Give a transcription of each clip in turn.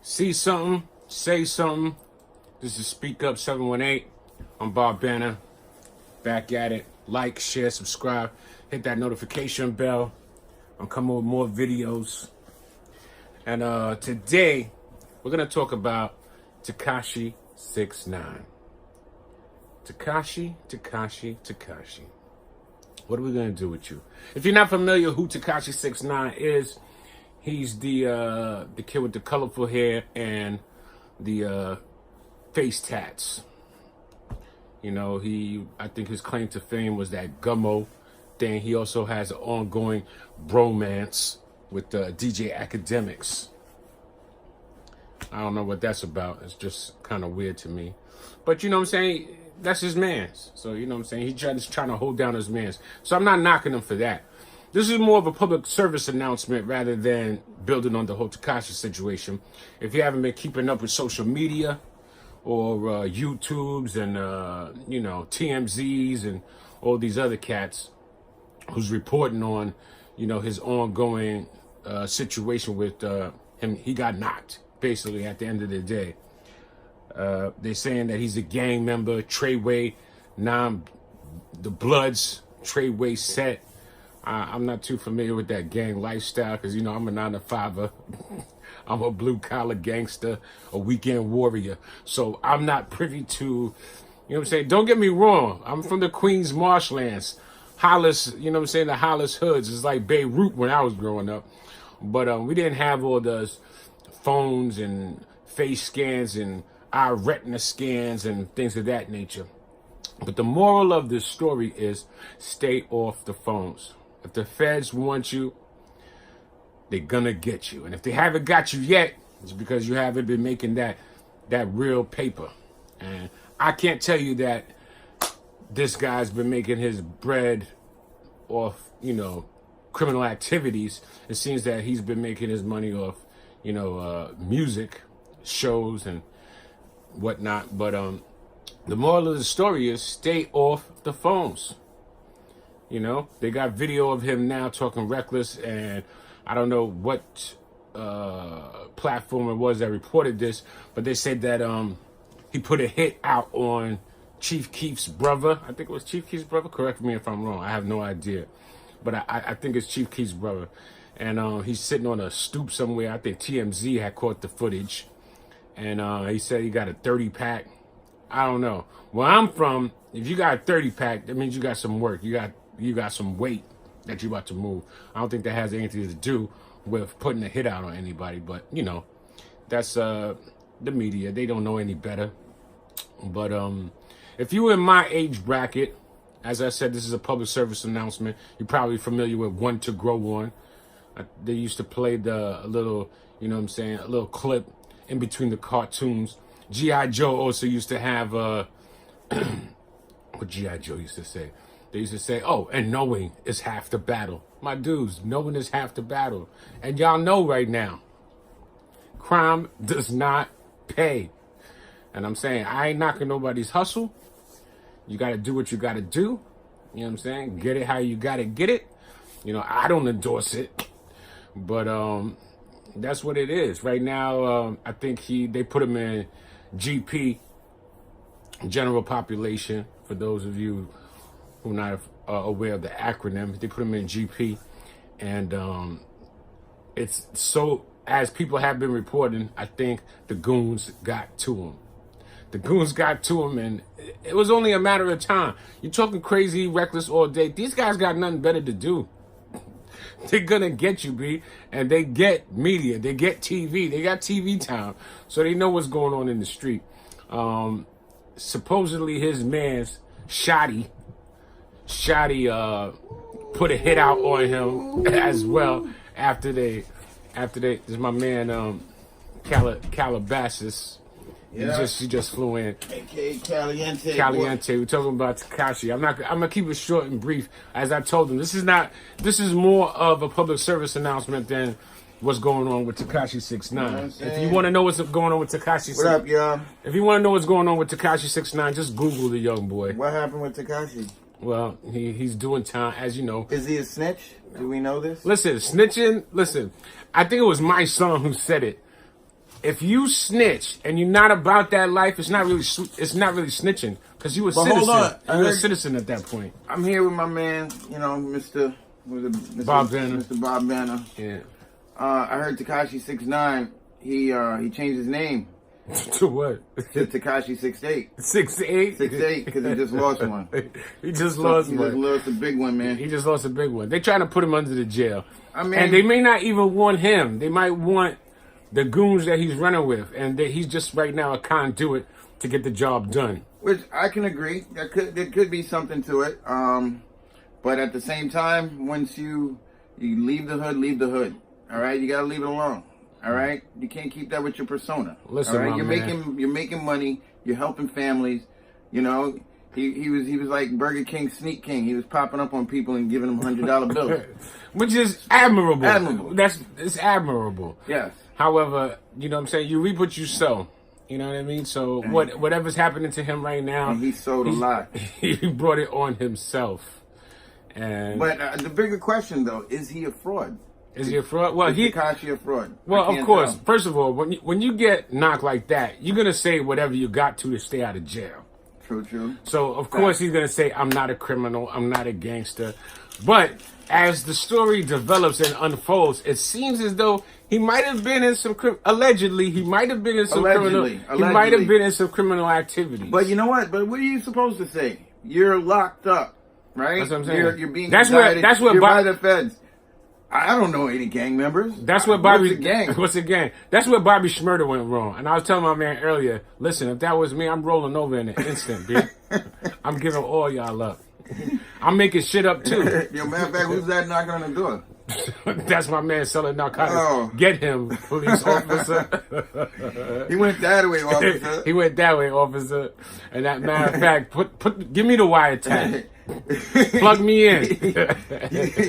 See something, say something. This is Speak Up 718. I'm Bob Banner. Back at it. Like, share, subscribe. Hit that notification bell. I'm coming with more videos. And today, we're going to talk about Tekashi 6ix9ine. Tekashi. What are we going to do with you? If you're not familiar who Tekashi 6ix9ine is, he's the kid with the colorful hair and the face tats. You know, I think his claim to fame was that gummo thing. He also has an ongoing bromance with DJ Academics. I don't know what that's about. It's just kind of weird to me. But you know what I'm saying? That's his man's. So you know what I'm saying? He's just trying to hold down his man's. So I'm not knocking him for that. This is more of a public service announcement rather than building on the whole Tekashi situation. If you haven't been keeping up with social media or YouTubes and, TMZs and all these other cats who's reporting on, his ongoing situation with him, he got knocked, basically, at the end of the day. They're saying that he's a gang member, Trey, the Bloods, Trey set. I'm not too familiar with that gang lifestyle because, I'm a 9-to-5er. I'm a blue-collar gangster, a weekend warrior. So I'm not privy to, Don't get me wrong. I'm from the Queens marshlands. Hollis, the Hollis hoods. It's like Beirut when I was growing up. But we didn't have all those phones and face scans and eye retina scans and things of that nature. But the moral of this story is stay off the phones. If the feds want you, they're gonna get you. And if they haven't got you yet, it's because you haven't been making that real paper. And I can't tell you that this guy's been making his bread off, criminal activities. It seems that he's been making his money off, music, shows and whatnot. But the moral of the story is stay off the phones. They got video of him now talking reckless, and I don't know what platform it was that reported this, but they said that he put a hit out on Chief Keef's brother. I think it was Chief Keef's brother. Correct me if I'm wrong. I have no idea. But I think it's Chief Keef's brother. And he's sitting on a stoop somewhere. I think TMZ had caught the footage. And he said he got a 30-pack. I don't know. Where I'm from, if you got a 30-pack, that means you got some work. You got some weight that you're about to move. I don't think that has anything to do with putting a hit out on anybody. But, that's the media. They don't know any better. But if you were in my age bracket, as I said, this is a public service announcement. You're probably familiar with One to Grow On. They used to play a little, a little clip in between the cartoons. G.I. Joe also used to have, what G.I. Joe used to say? They used to say, oh, and knowing is half the battle. My dudes, knowing is half the battle. And y'all know right now, crime does not pay. And I'm saying, I ain't knocking nobody's hustle. You got to do what you got to do. You know what I'm saying? Get it how you got to get it. I don't endorse it. But that's what it is. Right now, I think they put him in GP, general population, for those of you who are not aware of the acronym. They put him in GP. And it's so, as people have been reporting, I think the goons got to him. The goons got to him, and it was only a matter of time. You're talking crazy, reckless all day. These guys got nothing better to do. They're going to get you, B. And they get media. They get TV. They got TV time. So they know what's going on in the street. Supposedly his man's Shotty put a hit out on him as well after they this is my man Calabasas. Yeah. He just flew in. AKA Caliente. Caliente. We're talking about Tekashi. I'm gonna keep it short and brief. As I told him, this is more of a public service announcement than what's going on with Tekashi 6ix9ine. If you want to know what's going on with Tekashi, what up, y'all? If you want to know what's going on with Tekashi 6ix9ine, just Google the young boy. What happened with Tekashi? Well, he's doing time, as you know. Is he a snitch? Do we know this? Listen, snitching. Listen, I think it was my son who said it. if you snitch and you're not about that life, it's not really snitching because you a But citizen. hold on. You're a citizen at that point. I'm here with my man, Mr. Bob Banner. Mr. Bob Banner. Yeah. I heard Tekashi 6ix9ine. He changed his name To what? to Tekashi 6'8". 6'8"? 6'8" because he just lost one. He just lost He one. just lost a big one, man. He just lost a big one. They're trying to put him under the jail. I mean, And they may not even want him. They might want the goons that he's running with. And that he's just right now a conduit to get the job done. which I can agree. There could be something to it. But at the same time, once you leave the hood, leave the hood. All right, you gotta leave it alone. All right, you can't keep that with your persona. Listen, all right, my you're making money. You're helping families. You know, he was like Burger King Sneak King. He was popping up on people and giving them $100 bills, which is admirable. Admirable. It's admirable. Yes. However, you know what I'm saying? You reap what you sow. You know what I mean? So whatever's happening to him right now, And he sold a lot. He brought it on himself. But the bigger question though, is he a fraud? Is he a fraud? Well, Is Tekashi a fraud? Well, I of can't course. tell. First of all, when you get knocked like that, you're gonna say whatever you got to stay out of jail. True. So of course he's gonna say, "I'm not a criminal. I'm not a gangster." But as the story develops and unfolds, it seems as though he might have been in some allegedly. He might have been in some criminal. He might have been in some criminal activity. But you know what? But what are you supposed to say? You're locked up, right? That's what I'm saying. You're being That's what you're by the feds. I don't know any gang members. That's what Bobby. What's a gang? What's a gang? That's where Bobby Schmurder went wrong. And I was telling my man earlier, listen, if that was me, I'm rolling over in an instant, B. I'm giving all y'all up. I'm making shit up too. Yo, matter of fact, who's that knocking on the door? That's my man selling narcotics. Oh. Get him, police officer. He went that way, officer. He went that way, officer. And that matter of fact, give me the wiretap. Plug me in.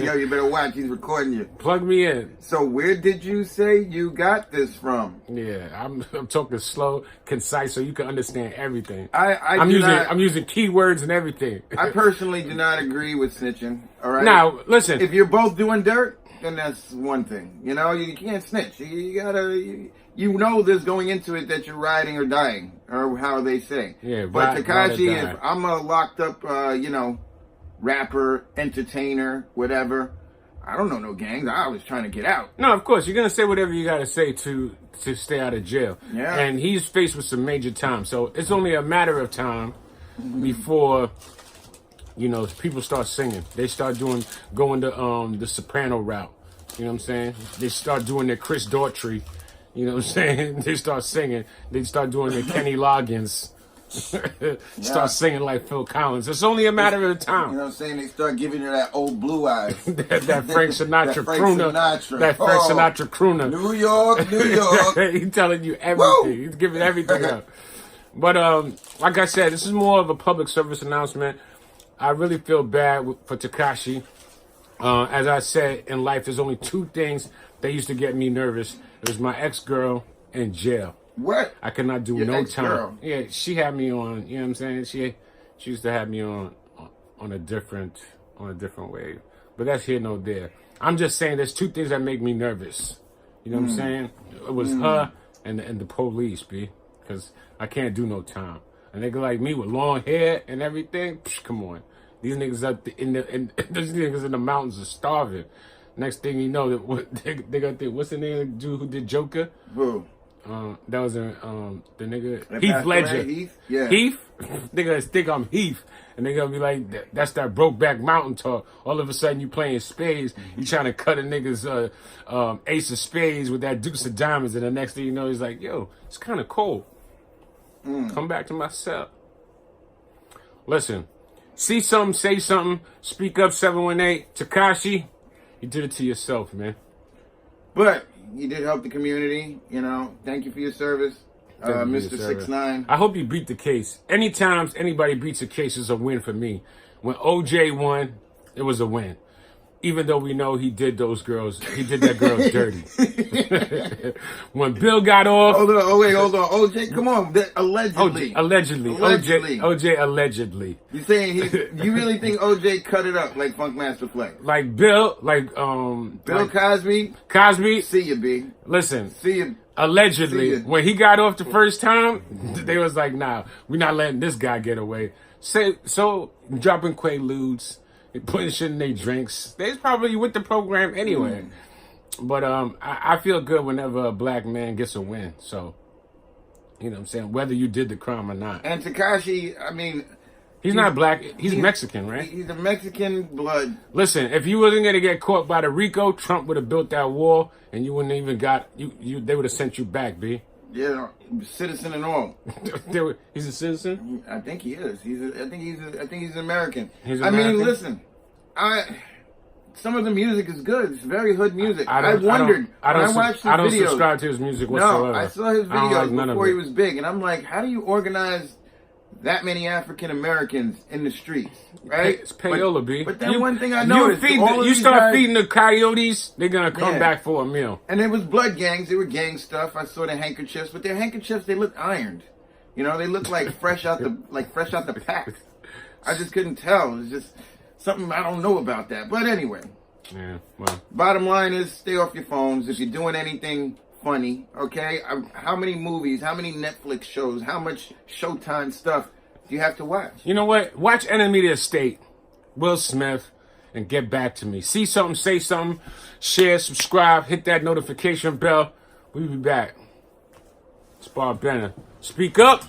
Yo, you better watch. He's recording you. Plug me in. So where did you say you got this from? Yeah, I'm talking slow, concise, so you can understand everything. I'm using keywords and everything. I personally do not agree with snitching. All right. Now, listen. If you're both doing dirt, then that's one thing. You know, you can't snitch. You gotta. You know there's going into it that you're riding or dying, or how they say. Yeah, but Tekashi, ride or die. if I'm a locked up, rapper, entertainer, whatever, I don't know no gangs. I was trying to get out. No, of course, you're going to say whatever you got to say to stay out of jail. Yeah. And he's faced with some major time. So it's only a matter of time before, people start singing. They start going the soprano route. You know what I'm saying? They start doing their Chris Daughtry. You know what I'm saying? They start singing. They start doing their Kenny Loggins. Start singing like Phil Collins. It's only a matter of time. You know what I'm saying? They start giving you that old blue eyes. that Frank Sinatra That Frank crooner. Sinatra. That Frank Sinatra crooner. New York. He's telling you everything. Woo! He's giving everything up. But like I said, this is more of a public service announcement. I really feel bad for Tekashi. As I said, in life, there's only two things that used to get me nervous. It was my ex-girl and jail. What? I could not do Your no ex-girl? time. Yeah, she had me on, you know what I'm saying? She used to have me on a different wave. But that's here no there. I'm just saying there's two things that make me nervous. You know what I'm saying? It was her and the police, B. Because I can't do no time. A nigga like me with long hair and everything, come on. These niggas these niggas in the mountains are starving. Next thing you know, they got what's the name of the dude who did Joker? Who? That was the nigga That Heath passed Ledger. away, Heath? Yeah. Heath? They gonna think I'm Heath, and they gonna be like, "That's that Brokeback Mountain talk." All of a sudden, you playing spades, you trying to cut a nigga's ace of spades with that deuce of diamonds, and the next thing you know, he's like, "Yo, it's kind of cold. Come back to my cell." Listen, see something, say something, speak up. 718 Tekashi, you did it to yourself, man. But you did help the community, Thank you for your service, Mr. 6ix9ine. I hope you beat the case. Anytime anybody beats a case is a win for me. When OJ won, it was a win. Even though we know he did that girl dirty. When Bill got off. Hold on. OJ, come on. Allegedly. OJ allegedly. You saying you really think OJ cut it up like Funkmaster Flex? Like Bill, Bill Cosby. Cosby. See you, B. Listen. See you. allegedly, See ya. when he got off the first time, they was like, nah, we're not letting this guy get away. So dropping Quaaludes, putting shit in their drinks. They's probably with the program anyway. But I feel good whenever a black man gets a win. So, you know what I'm saying? Whether you did the crime or not. And Tekashi, I mean, He's not black. He's Mexican, right? He's a Mexican blood. Listen, if you wasn't gonna get caught by the RICO, Trump would have built that wall, and you wouldn't even got you. They would have sent you back, B. Yeah, citizen and all. He's a citizen. I think he is. I think he's American. He's I American? mean, listen, some of the music is good. It's very hood music. I don't- wondered I when don't. I watched his I don't videos. subscribe to his music whatsoever. No, I saw his I don't videos like none of before he it. was big, and I'm like, how do you organize that many African Americans in the streets, right? It's payola, B. But then one thing I noticed, you start feeding the coyotes, they're gonna come Yeah. back for a meal. and it was blood gangs. They were gang stuff. I saw the handkerchiefs, but their handkerchiefs they look ironed. You know, they look like fresh out the pack. I just couldn't tell. It's just something I don't know about that. But anyway, Yeah, well, bottom line is stay off your phones if you're doing anything funny. Okay, how many movies, how many Netflix shows, how much Showtime stuff do you have to watch? you know what? Watch Enemy of the State, Will Smith, and get back to me. See something, say something, share, subscribe, hit that notification bell. We'll be back. It's Bob Brenner. Speak up.